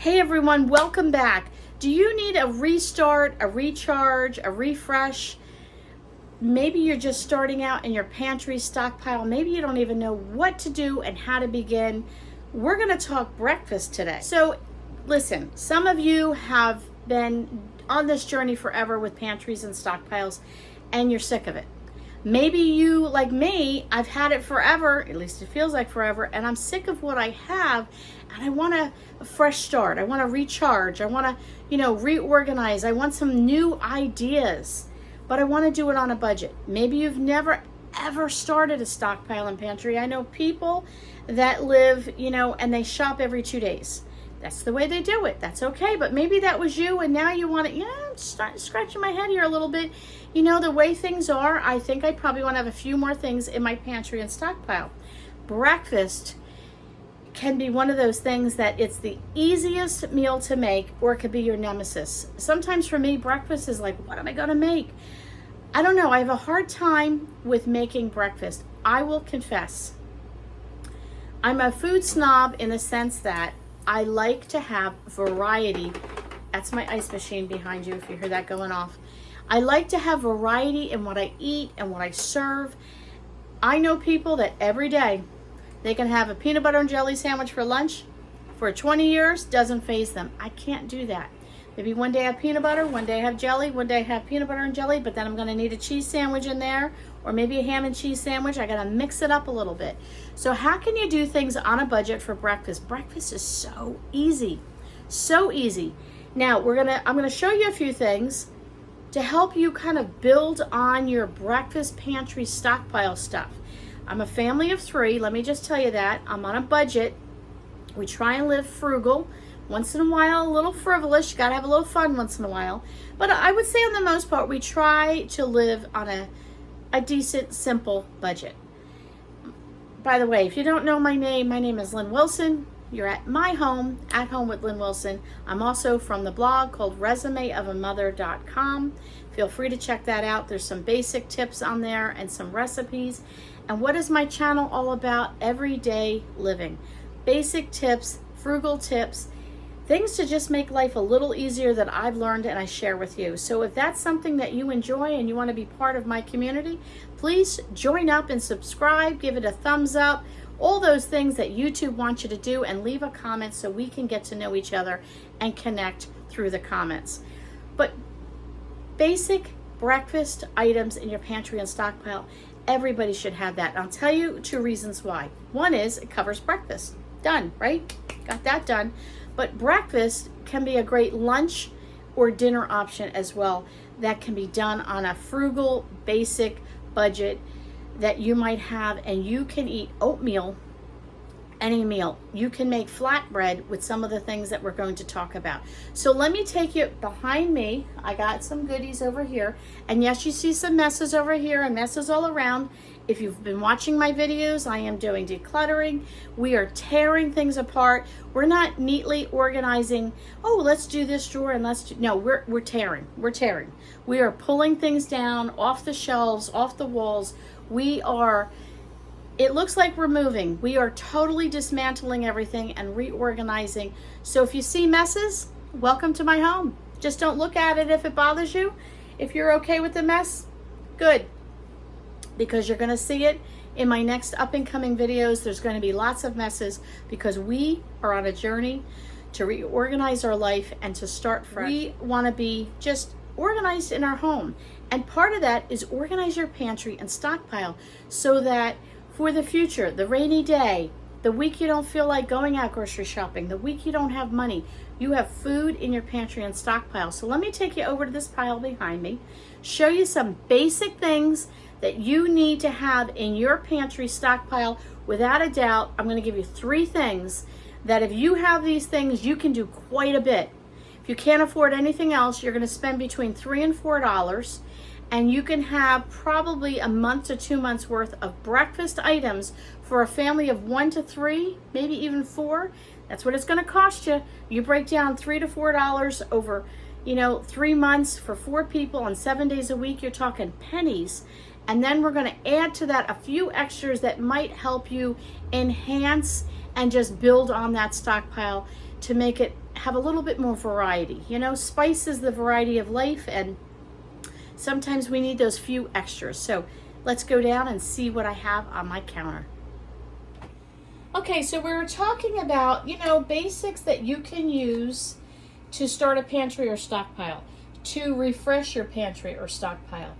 Hey everyone, welcome back. Do you need a restart, a recharge, a refresh? Maybe you're just starting out in your pantry stockpile. Maybe you don't even know what to do and how to begin. We're going to talk breakfast today. So listen, some of you have been on this journey forever with pantries and stockpiles and you're sick of it. Maybe you, like me, I've had it forever, at least it feels like forever, and I'm sick of what I have, and I want a fresh start. I want to recharge. I want to, reorganize. I want some new ideas, but I want to do it on a budget. Maybe you've never, ever started a stockpile and pantry. I know people that live, and they shop every 2 days. That's the way they do it. That's okay. But maybe that was you and now you want to, I'm scratching my head here a little bit. The way things are, I think I probably want to have a few more things in my pantry and stockpile. Breakfast can be one of those things that it's the easiest meal to make, or it could be your nemesis. Sometimes for me, breakfast is like, what am I going to make? I don't know. I have a hard time with making breakfast. I will confess. I'm a food snob in the sense that I like to have variety. That's my ice machine behind you if you hear that going off. I like to have variety in what I eat and what I serve. I know people that every day they can have a peanut butter and jelly sandwich for lunch. For 20 years, doesn't faze them. I can't do that. Maybe one day I have peanut butter, one day I have jelly, one day I have peanut butter and jelly, but then I'm going to need a cheese sandwich in there, or maybe a ham and cheese sandwich. I got to mix it up a little bit. So how can you do things on a budget for breakfast? Breakfast is so easy. So easy. Now, I'm going to show you a few things to help you kind of build on your breakfast pantry stockpile stuff. I'm a family of 3. Let me just tell you that. I'm on a budget. We try and live frugal. Once in a while, a little frivolous. You got to have a little fun once in a while. But I would say on the most part, we try to live on a decent, simple budget. By the way, if you don't know my name is Lynn Wilson. You're at my home, At Home with Lynn Wilson. I'm also from the blog called resumeofamother.com. Feel free to check that out. There's some basic tips on there and some recipes. And what is my channel all about? Everyday living. Basic tips, frugal tips, things to just make life a little easier that I've learned and I share with you. So if that's something that you enjoy and you want to be part of my community, please join up and subscribe, give it a thumbs up, all those things that YouTube wants you to do, and leave a comment so we can get to know each other and connect through the comments. But basic breakfast items in your pantry and stockpile, everybody should have that. And I'll tell you 2 reasons why. One is it covers breakfast. Done, right? Got that done. But breakfast can be a great lunch or dinner option as well. That can be done on a frugal, basic budget that you might have, and you can eat oatmeal, any meal. You can make flatbread with some of the things that we're going to talk about. So let me take you behind me. I got some goodies over here. And yes, you see some messes over here and messes all around. If you've been watching my videos, I am doing decluttering. We are tearing things apart. We're not neatly organizing, oh, let's do this drawer and no, we're tearing. We're tearing. We are pulling things down off the shelves, off the walls. It looks like we're moving. We are totally dismantling everything and reorganizing. So if you see messes, welcome to my home. Just don't look at it if it bothers you. If you're okay with the mess, good. Because you're going to see it in my next up and coming videos. There's going to be lots of messes because we are on a journey to reorganize our life and to start fresh. We want to be just organized in our home. And part of that is organize your pantry and stockpile so that for the future, the rainy day, the week you don't feel like going out grocery shopping, the week you don't have money, you have food in your pantry and stockpile. So let me take you over to this pile behind me, show you some basic things that you need to have in your pantry stockpile. Without a doubt, I'm going to give you 3 things that if you have these things, you can do quite a bit. If you can't afford anything else, you're going to spend between $3 and $4, and you can have probably a month to 2 months worth of breakfast items for a family of 1 to 3, maybe even 4. That's what it's going to cost you. You break down $3 to $4 over, 3 months for 4 people on 7 days a week. You're talking pennies. And then we're going to add to that a few extras that might help you enhance and just build on that stockpile to make it have a little bit more variety. You know, spice is the variety of life, and sometimes we need those few extras. So let's go down and see what I have on my counter. Okay, so we were talking about, you know, basics that you can use to start a pantry or stockpile, to refresh your pantry or stockpile,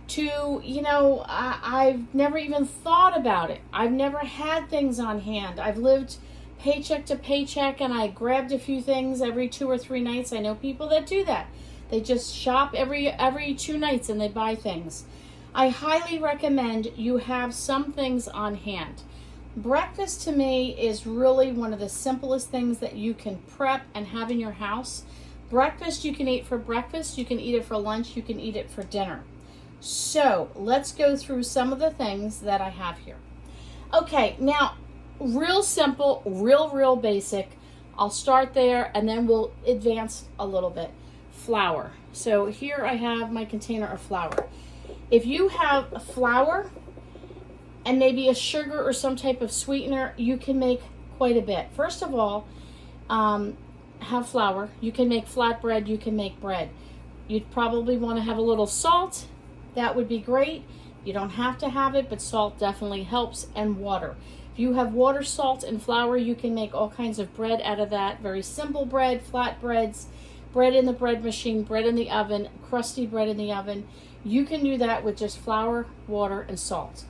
to, you know, I've never even thought about it. I've never had things on hand. I've lived paycheck to paycheck, and I grabbed a few things every 2 or 3 nights. I know people that do that. They just shop every 2 nights and they buy things. I highly recommend you have some things on hand. Breakfast to me is really one of the simplest things that you can prep and have in your house. Breakfast you can eat for breakfast, you can eat it for lunch, you can eat it for dinner. So let's go through some of the things that I have here. Okay, now real simple, real basic. I'll start there and then we'll advance a little bit. Flour. So here I have my container of flour. If you have flour and maybe a sugar or some type of sweetener, you can make quite a bit. First of all, have flour. You can make flatbread, you can make bread. You'd probably want to have a little salt. That would be great. You don't have to have it, but salt definitely helps, and water. If you have water, salt, and flour, you can make all kinds of bread out of that. Very simple bread, flat breads, bread in the bread machine, bread in the oven, crusty bread in the oven. You can do that with just flour, water, and salt.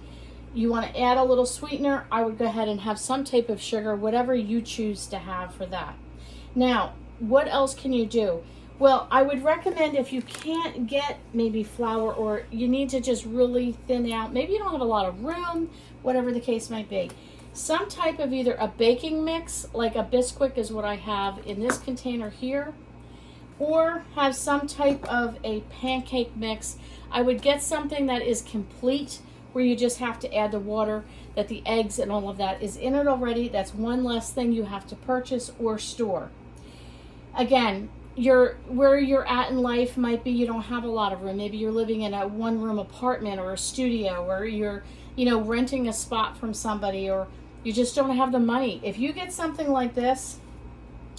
You want to add a little sweetener, I would go ahead and have some type of sugar, whatever you choose to have for that. Now, what else can you do? Well, I would recommend, if you can't get maybe flour, or you need to just really thin out, maybe you don't have a lot of room, whatever the case might be, some type of either a baking mix, like a Bisquick is what I have in this container here, or have some type of a pancake mix. I would get something that is complete, where you just have to add the water, that the eggs and all of that is in it already. That's one less thing you have to purchase or store. Again, where you're at in life might be you don't have a lot of room. Maybe you're living in a 1-room apartment or a studio, or you're, you know, renting a spot from somebody, or you just don't have the money. If you get something like this,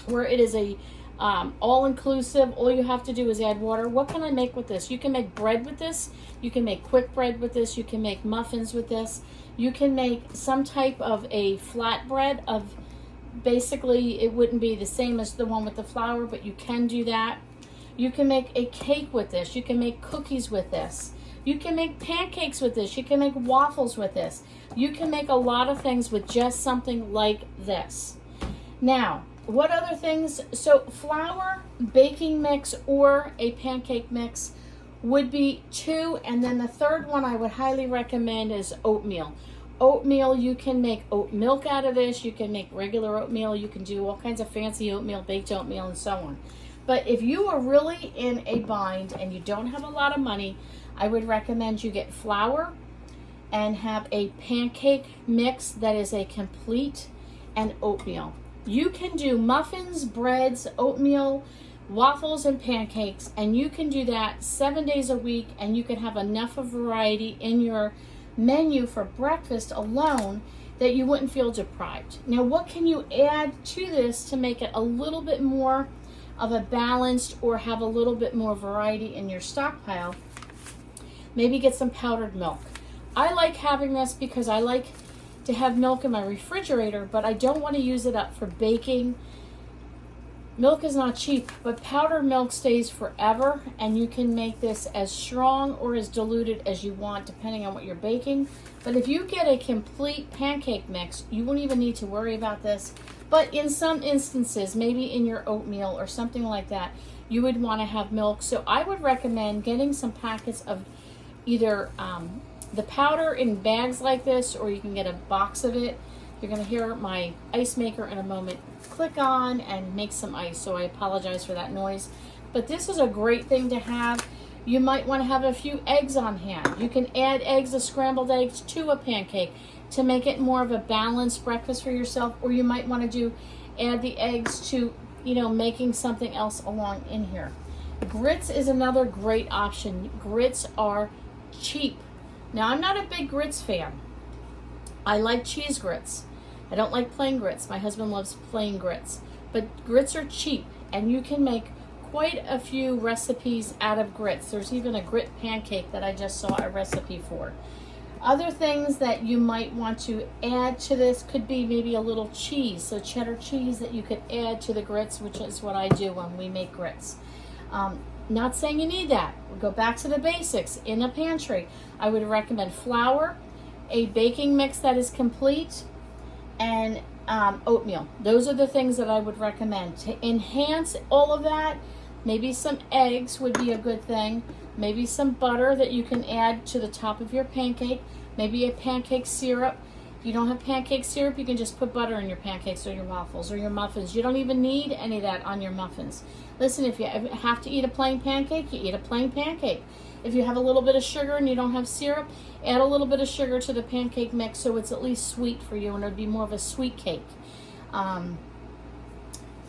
where it is a all-inclusive, all you have to do is add water. What can I make with this? You can make bread with this. You can make quick bread with this. You can make muffins with this. You can make some type of a flatbread of, basically it wouldn't be the same as the one with the flour, but you can do that. You can make a cake with this. You can make cookies with this. You can make pancakes with this. You can make waffles with this. You can make a lot of things with just something like this. Now, what other things? So flour, baking mix, or a pancake mix would be 2. And then the third one I would highly recommend is oatmeal. Oatmeal, you can make oat milk out of this. You can make regular oatmeal. You can do all kinds of fancy oatmeal, baked oatmeal, and so on. But if you are really in a bind and you don't have a lot of money, I would recommend you get flour and have a pancake mix that is a complete, and oatmeal. You can do muffins, breads, oatmeal, waffles, and pancakes, and you can do that 7 days a week, and you can have enough of variety in your menu for breakfast alone that you wouldn't feel deprived. Now, what can you add to this to make it a little bit more of a balanced, or have a little bit more variety in your stockpile? Maybe get some powdered milk. I like having this because I like to have milk in my refrigerator, but I don't want to use it up for baking. Milk is not cheap, but powdered milk stays forever, and you can make this as strong or as diluted as you want, depending on what you're baking. But if you get a complete pancake mix, you won't even need to worry about this. But in some instances, maybe in your oatmeal or something like that, you would want to have milk. So I would recommend getting some packets of either the powder in bags like this, or you can get a box of it. You're going to hear my ice maker in a moment click on and make some ice, so I apologize for that noise. But this is a great thing to have. You might want to have a few eggs on hand. You can add eggs, the scrambled eggs, to a pancake to make it more of a balanced breakfast for yourself, or you might want to add the eggs to, you know, making something else along in here. Grits is another great option. Grits are cheap. Now, I'm not a big grits fan. I like cheese grits. I don't like plain grits. My husband loves plain grits. but grits are cheap, and you can make quite a few recipes out of grits. There's even a grit pancake that I just saw a recipe for. Other things that you might want to add to this could be maybe a little cheese, so cheddar cheese that you could add to the grits, which is what I do when we make grits. Not saying you need that. We'll go back to the basics. In a pantry, I would recommend flour, a baking mix that is complete, and oatmeal. Those are the things that I would recommend. To enhance all of that, maybe some eggs would be a good thing. Maybe some butter that you can add to the top of your pancake. Maybe a pancake syrup. If you don't have pancake syrup, you can just put butter in your pancakes or your waffles or your muffins. You don't even need any of that on your muffins. Listen, if you have to eat a plain pancake, you eat a plain pancake. If you have a little bit of sugar and you don't have syrup, add a little bit of sugar to the pancake mix so it's at least sweet for you, and it would be more of a sweet cake.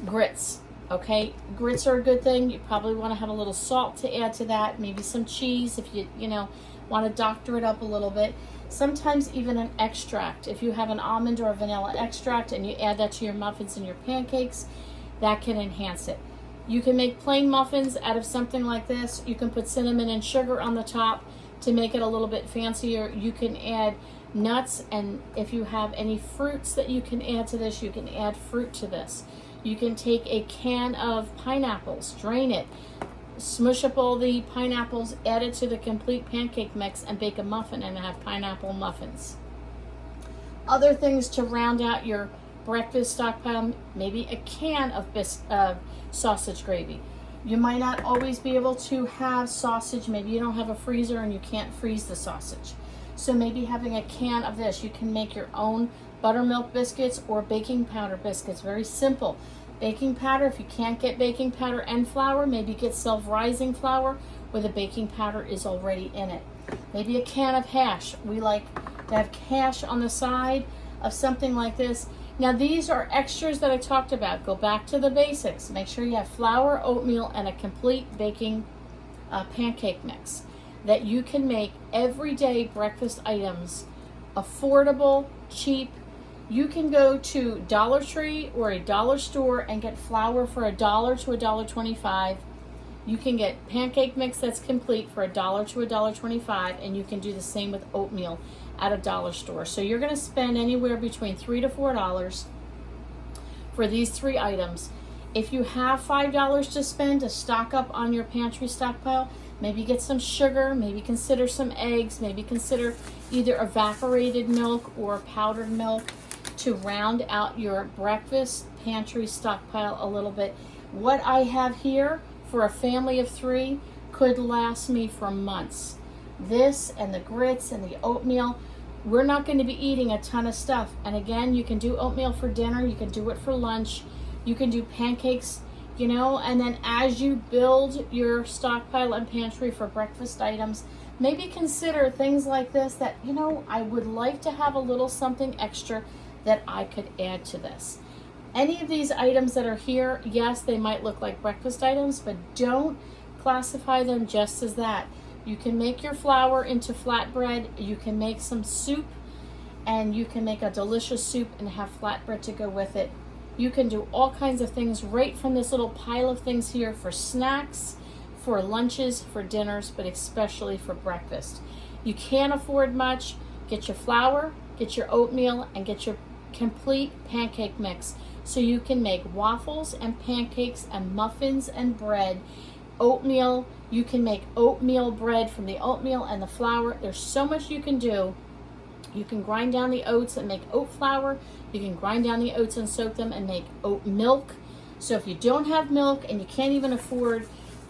Grits. Okay, grits are a good thing. You probably want to have a little salt to add to that, maybe some cheese if you want to doctor it up a little bit. Sometimes even an extract. If you have an almond or a vanilla extract and you add that to your muffins and your pancakes, that can enhance it. You can make plain muffins out of something like this. You can put cinnamon and sugar on the top to make it a little bit fancier. You can add nuts, and if you have any fruits that you can add to this, you can add fruit to this. You can take a can of pineapples, drain it, smush up all the pineapples, add it to the complete pancake mix, and bake a muffin and have pineapple muffins. Other things to round out your breakfast stockpile, maybe a can of sausage gravy. You might not always be able to have sausage. Maybe you don't have a freezer and you can't freeze the sausage. So maybe having a can of this, you can make your own buttermilk biscuits or baking powder biscuits. Very simple. Baking powder, if you can't get baking powder and flour, maybe get self-rising flour where the baking powder is already in it. Maybe a can of hash. We like to have hash on the side of something like this. Now these are extras that I talked about. Go back to the basics. Make sure you have flour, oatmeal, and a complete baking pancake mix that you can make everyday breakfast items, affordable, cheap. You can go to Dollar Tree or a dollar store and get flour for $1 to $1.25. You can get pancake mix that's complete for $1 to $1.25, and you can do the same with oatmeal at a dollar store. So you're going to spend anywhere between $3 to $4 for these three items. If you have $5 to spend to stock up on your pantry stockpile, maybe get some sugar, maybe consider some eggs, maybe consider either evaporated milk or powdered milk to round out your breakfast pantry stockpile a little bit. What I have here for a family of 3 could last me for months. This and the grits and the oatmeal, we're not going to be eating a ton of stuff. And again, you can do oatmeal for dinner, you can do it for lunch, you can do pancakes, and then as you build your stockpile and pantry for breakfast items, maybe consider things like this that, I would like to have a little something extra that I could add to this. Any of these items that are here, yes, they might look like breakfast items, but don't classify them just as that. You can make your flour into flatbread, you can make some soup, and you can make a delicious soup and have flatbread to go with it. You can do all kinds of things right from this little pile of things here for snacks, for lunches, for dinners, but especially for breakfast. You can't afford much. Get your flour, get your oatmeal, and get your complete pancake mix so you can make waffles and pancakes and muffins and bread. Oatmeal, you can make oatmeal bread from the oatmeal and the flour. There's so much you can do. You can grind down the oats and make oat flour. You can grind down the oats and soak them and make oat milk. So if you don't have milk and you can't even afford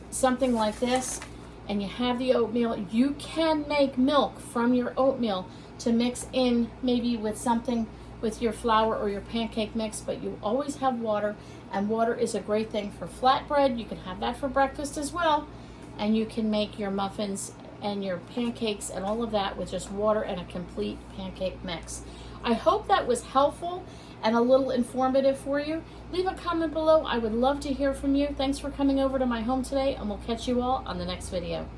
something like this and you have the oatmeal, you can make milk from your oatmeal to mix in maybe with something with your flour or your pancake mix, but you always have water, and water is a great thing for flatbread. You can have that for breakfast as well, and you can make your muffins and your pancakes and all of that with just water and a complete pancake mix. I hope that was helpful and a little informative for you. Leave a comment below. I would love to hear from you. Thanks for coming over to my home today, and we'll catch you all on the next video.